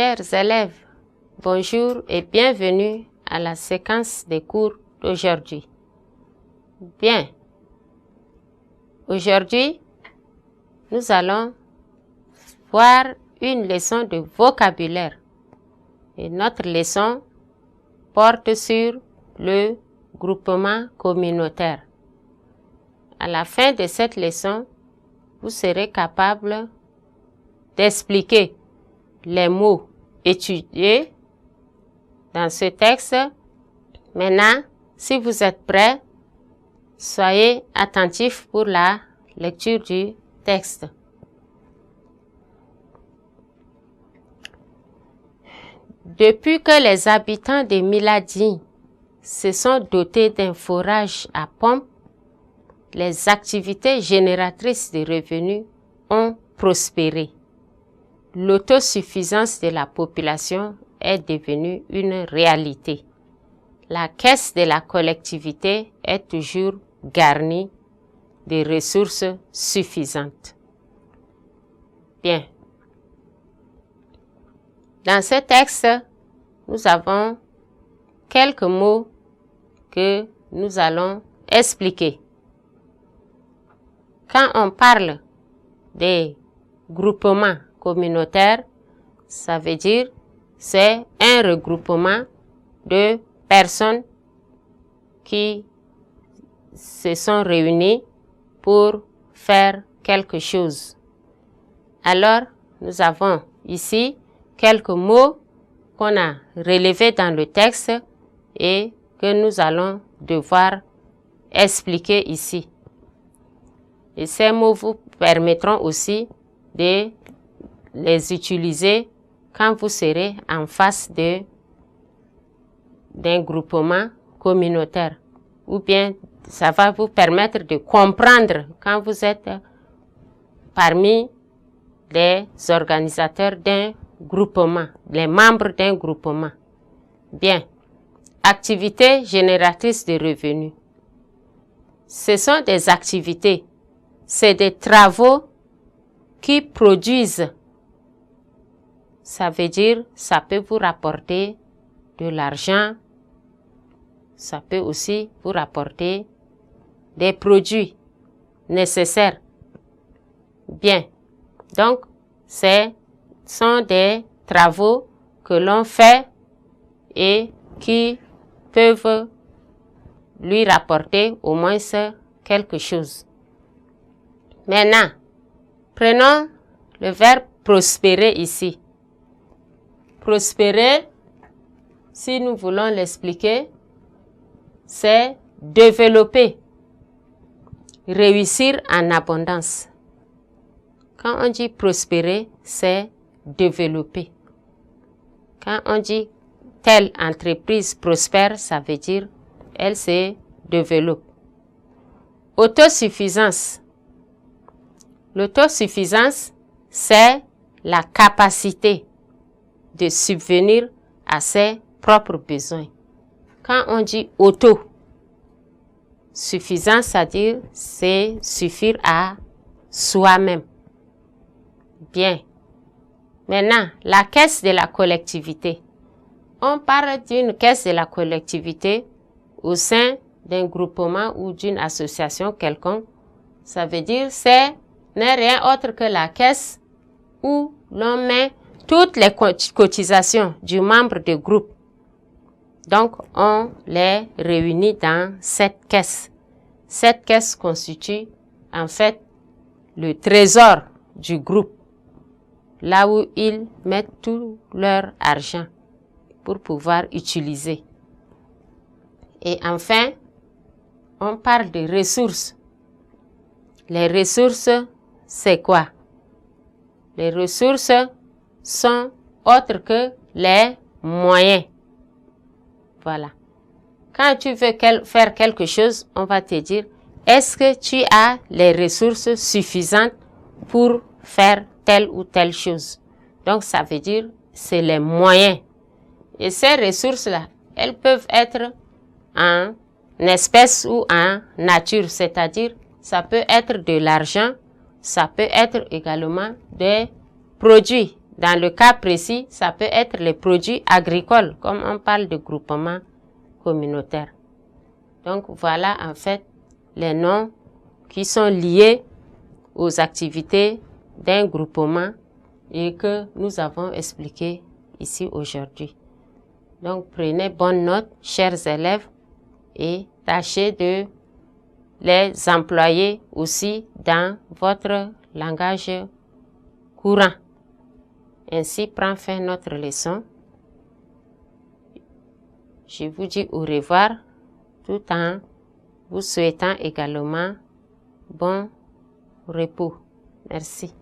Chers élèves, bonjour et bienvenue à la séquence des cours d'aujourd'hui. Bien, aujourd'hui, nous allons voir une leçon de vocabulaire. Et notre leçon porte sur le groupement communautaire. À la fin de cette leçon, vous serez capable d'expliquer les mots étudiés dans ce texte. Maintenant, si vous êtes prêts, soyez attentifs pour la lecture du texte. Depuis que les habitants de Miladi se sont dotés d'un forage à pompe, les activités génératrices de revenus ont prospéré. L'autosuffisance de la population est devenue une réalité. La caisse de la collectivité est toujours garnie de ressources suffisantes. Bien. Dans ce texte, nous avons quelques mots que nous allons expliquer. Quand on parle des groupements communautaires, ça veut dire c'est un regroupement de personnes qui se sont réunies pour faire quelque chose. Alors, nous avons ici quelques mots qu'on a relevés dans le texte et que nous allons devoir expliquer ici. Et ces mots vous permettront aussi de les utiliser quand vous serez en face d'un groupement communautaire. Ou bien, ça va vous permettre de comprendre quand vous êtes parmi les organisateurs d'un groupement, les membres d'un groupement. Bien. Activités génératrices de revenus. Ce sont des activités, c'est des travaux qui produisent. Ça veut dire, ça peut vous rapporter de l'argent, ça peut aussi vous rapporter des produits nécessaires. Bien, donc, ce sont des travaux que l'on fait et qui peuvent lui rapporter au moins quelque chose. Maintenant, prenons le verbe prospérer ici. Prospérer, si nous voulons l'expliquer, c'est développer, réussir en abondance. Quand on dit prospérer, c'est développer. Quand on dit telle entreprise prospère, ça veut dire elle se développe. Autosuffisance. L'autosuffisance, c'est la capacité de subvenir à ses propres besoins. Quand on dit auto-suffisance, c'est-à-dire c'est suffire à soi-même. Bien. Maintenant, la caisse de la collectivité. On parle d'une caisse de la collectivité au sein d'un groupement ou d'une association quelconque. Ça veut dire n'est rien autre que la caisse où l'on met toutes les cotisations du membre du groupe. Donc, on les réunit dans cette caisse. Cette caisse constitue en fait le trésor du groupe, là où ils mettent tout leur argent pour pouvoir utiliser. Et enfin, on parle de ressources. Les ressources, c'est quoi? Les ressources sont autres que les moyens. Voilà. Quand tu veux faire quelque chose, on va te dire, est-ce que tu as les ressources suffisantes pour faire telle ou telle chose? Donc, ça veut dire, c'est les moyens. Et ces ressources-là, elles peuvent être en espèces ou en nature, c'est-à-dire, ça peut être de l'argent, ça peut être également des produits, Dans le cas précis, ça peut être les produits agricoles, comme on parle de groupement communautaire. Donc, voilà en fait les noms qui sont liés aux activités d'un groupement et que nous avons expliqué ici aujourd'hui. Donc, prenez bonne note, chers élèves, et tâchez de les employer aussi dans votre langage courant. Ainsi prend fin notre leçon. Je vous dis au revoir tout en vous souhaitant également bon repos. Merci.